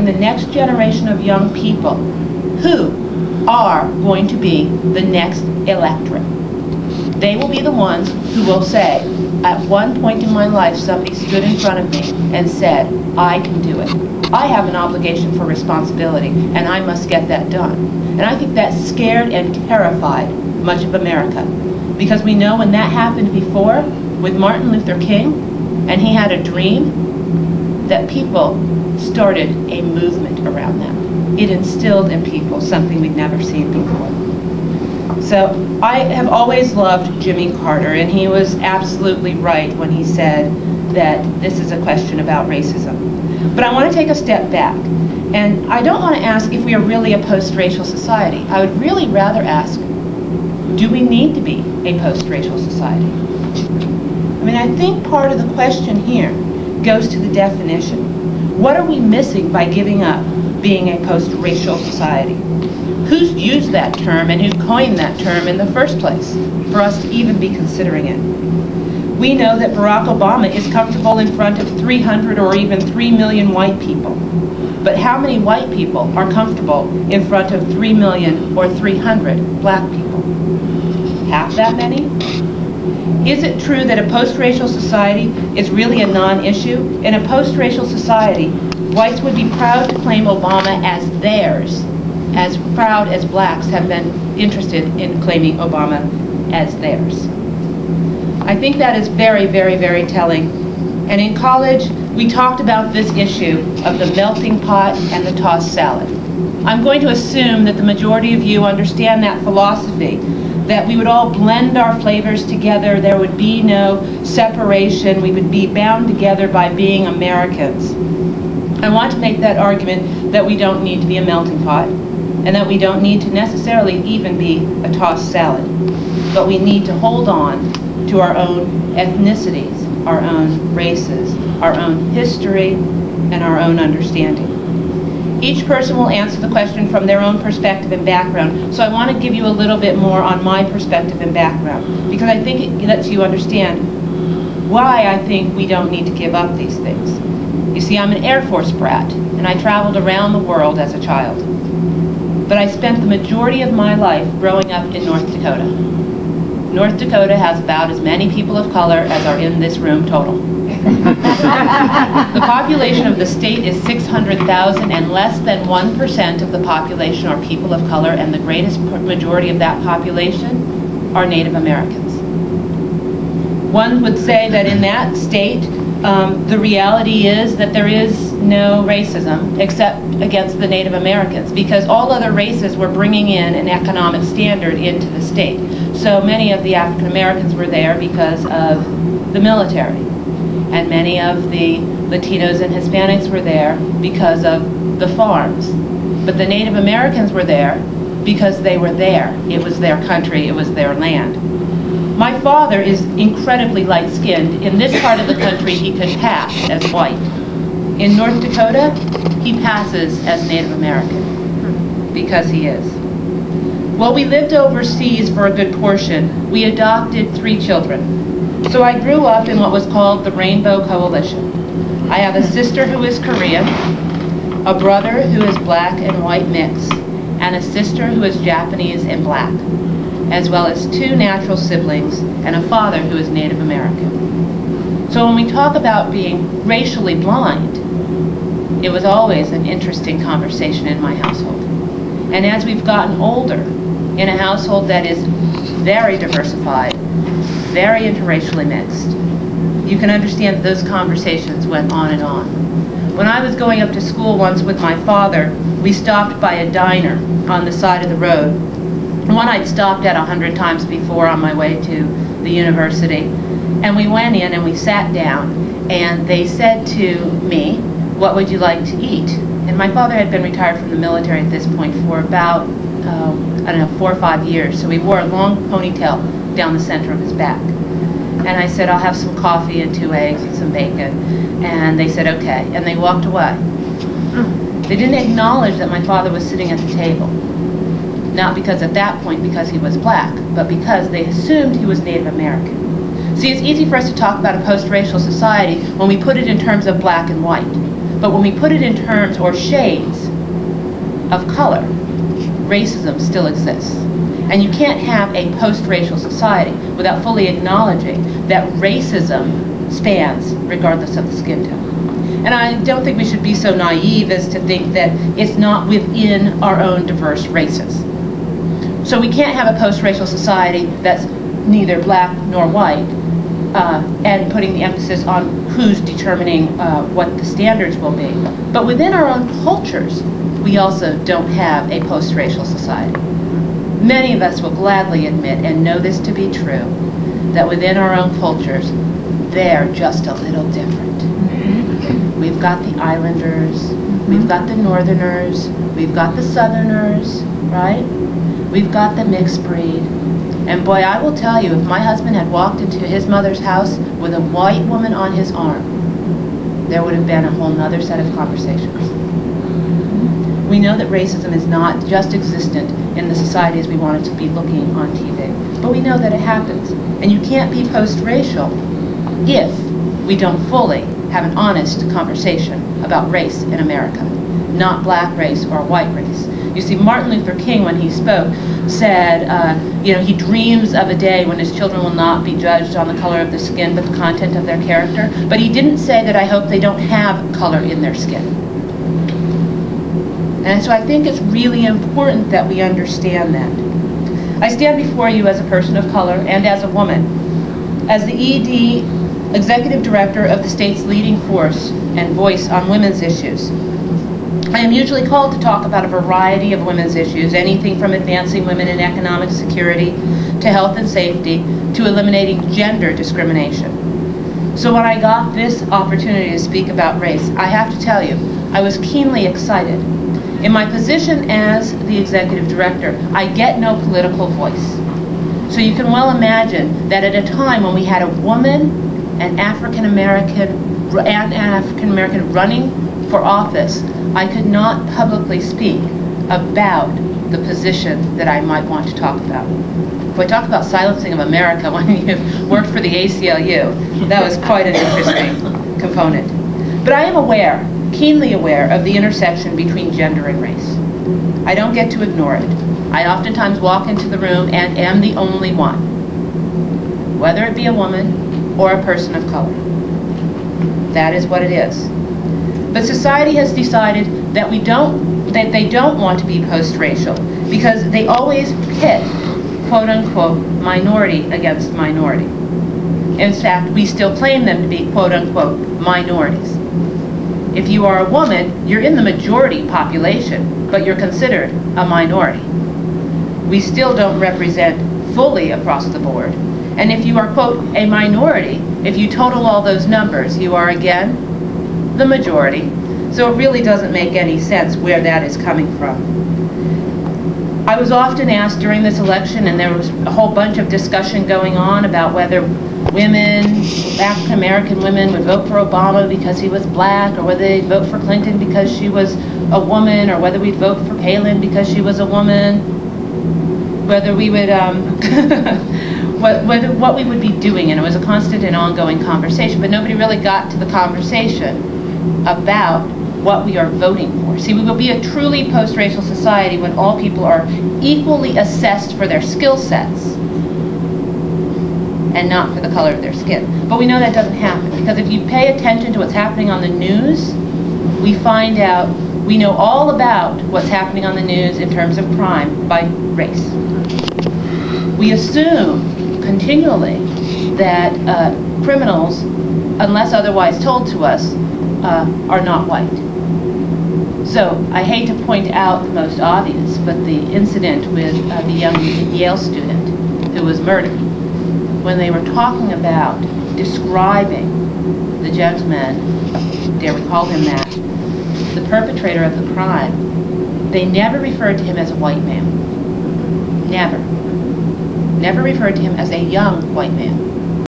forming the next generation of young people who are going to be the next electorate. They will be the ones who will say, at one point in my life, somebody stood in front of me and said, I can do it. I have an obligation for responsibility, and I must get that done. And I think that scared and terrified much of America, because we know when that happened before with Martin Luther King, and he had a dream, that people started a movement around that. It instilled in people something we'd never seen before. So I have always loved Jimmy Carter, and he was absolutely right when he said that this is a question about racism. But I want to take a step back, and I don't want to ask if we are really a post-racial society. I would really rather ask, do we need to be a post-racial society? I mean, I think part of the question here goes to the definition. What are we missing by giving up being a post-racial society? Who's used that term and who coined that term in the first place for us to even be considering it? We know that Barack Obama is comfortable in front of 300 or even 3 million white people. But how many white people are comfortable in front of 3 million or 300 black people? Half that many? Is it true that a post-racial society is really a non-issue? In a post-racial society, whites would be proud to claim Obama as theirs, as proud as blacks have been interested in claiming Obama as theirs. I think that is very, very, very telling. And in college, we talked about this issue of the melting pot and the tossed salad. I'm going to assume that the majority of you understand that philosophy, that we would all blend our flavors together, there would be no separation, we would be bound together by being Americans. I want to make that argument that we don't need to be a melting pot, and that we don't need to necessarily even be a tossed salad, but we need to hold on to our own ethnicities, our own races, our own history, and our own understanding. Each person will answer the question from their own perspective and background, so I want to give you a little bit more on my perspective and background, because I think it lets you understand why I think we don't need to give up these things. You see, I'm an Air Force brat, and I traveled around the world as a child. But I spent the majority of my life growing up in North Dakota. North Dakota has about as many people of color as are in this room total. The population of the state is 600,000, and less than 1% of the population are people of color, and the greatest majority of that population are Native Americans. One would say that in that state, the reality is that there is no racism except against the Native Americans, because all other races were bringing in an economic standard into the state. So many of the African Americans were there because of the military, and many of the Latinos and Hispanics were there because of the farms. But the Native Americans were there because they were there. It was their country, it was their land. My father is incredibly light-skinned. In this part of the country, he could pass as white. In North Dakota, he passes as Native American, because he is. Well, we lived overseas for a good portion. We adopted 3 children. So I grew up in what was called the Rainbow Coalition. I have a sister who is Korean, a brother who is black and white mixed, and a sister who is Japanese and black, as well as 2 natural siblings and a father who is Native American. So when we talk about being racially blind, it was always an interesting conversation in my household. And as we've gotten older, in a household that is very diversified, very interracially mixed, you can understand that those conversations went on and on. When I was going up to school once with my father, we stopped by a diner on the side of the road, one I'd stopped at 100 times before on my way to the university. And we went in and we sat down, and they said to me, "What would you like to eat?" And my father had been retired from the military at this point for about, I don't know, 4 or 5 years. So he wore a long ponytail down the center of his back. And I said, "I'll have some coffee and 2 eggs and some bacon." And they said, "Okay." And they walked away. They didn't acknowledge that my father was sitting at the table. Not because at that point, because he was black, but because they assumed he was Native American. See, it's easy for us to talk about a post-racial society when we put it in terms of black and white. But when we put it in terms or shades of color, racism still exists. And you can't have a post-racial society without fully acknowledging that racism spans regardless of the skin tone. And I don't think we should be so naive as to think that it's not within our own diverse races. So we can't have a post-racial society that's neither black nor white, and putting the emphasis on who's determining what the standards will be. But within our own cultures, we also don't have a post-racial society. Many of us will gladly admit, and know this to be true, that within our own cultures, they're just a little different. We've got the islanders, we've got the northerners, we've got the southerners, right? We've got the mixed breed. And boy, I will tell you, if my husband had walked into his mother's house with a white woman on his arm, there would have been a whole nother set of conversations. We know that racism is not just existent in the society as we want it to be looking on TV, but we know that it happens. And you can't be post-racial if we don't fully have an honest conversation about race in America, not black race or white race. You see, Martin Luther King, when he spoke, said, he dreams of a day when his children will not be judged on the color of the skin, but the content of their character. But he didn't say that I hope they don't have color in their skin. And so I think it's really important that we understand that. I stand before you as a person of color and as a woman, as the ED Executive Director of the state's leading force and voice on women's issues. I am usually called to talk about a variety of women's issues, anything from advancing women in economic security, to health and safety, to eliminating gender discrimination. So when I got this opportunity to speak about race, I have to tell you, I was keenly excited. In my position as the executive director, I get no political voice. So you can well imagine that at a time when we had a woman, an African American running for office, I could not publicly speak about the position that I might want to talk about. If I talk about silencing of America when you've worked for the ACLU, that was quite an interesting component. But I am aware, keenly aware, of the intersection between gender and race. I don't get to ignore it. I oftentimes walk into the room and am the only one, whether it be a woman or a person of color. That is what it is. But society has decided that they don't want to be post-racial because they always pit, quote-unquote, minority against minority. In fact, we still claim them to be, quote-unquote, minorities. If you are a woman, you're in the majority population, but you're considered a minority. We still don't represent fully across the board. And if you are, quote, a minority, if you total all those numbers, you are again the majority. So it really doesn't make any sense where that is coming from. I was often asked during this election, and there was a whole bunch of discussion going on about whether women, African American women, would vote for Obama because he was black, or whether they'd vote for Clinton because she was a woman, or whether we'd vote for Palin because she was a woman, whether we would, what we would be doing. And it was a constant and ongoing conversation, but nobody really got to the conversation about what we are voting for. See, we will be a truly post-racial society when all people are equally assessed for their skill sets and not for the color of their skin. But we know that doesn't happen, because if you pay attention to what's happening on the news, we find out, we know all about what's happening on the news in terms of crime by race. We assume continually that criminals, unless otherwise told to us, are not white. So I hate to point out the most obvious, but the incident with the young Yale student who was murdered, when they were talking about describing the gentleman, dare we call him that, the perpetrator of the crime, they never referred to him as a white man. Never. Never referred to him as a young white man.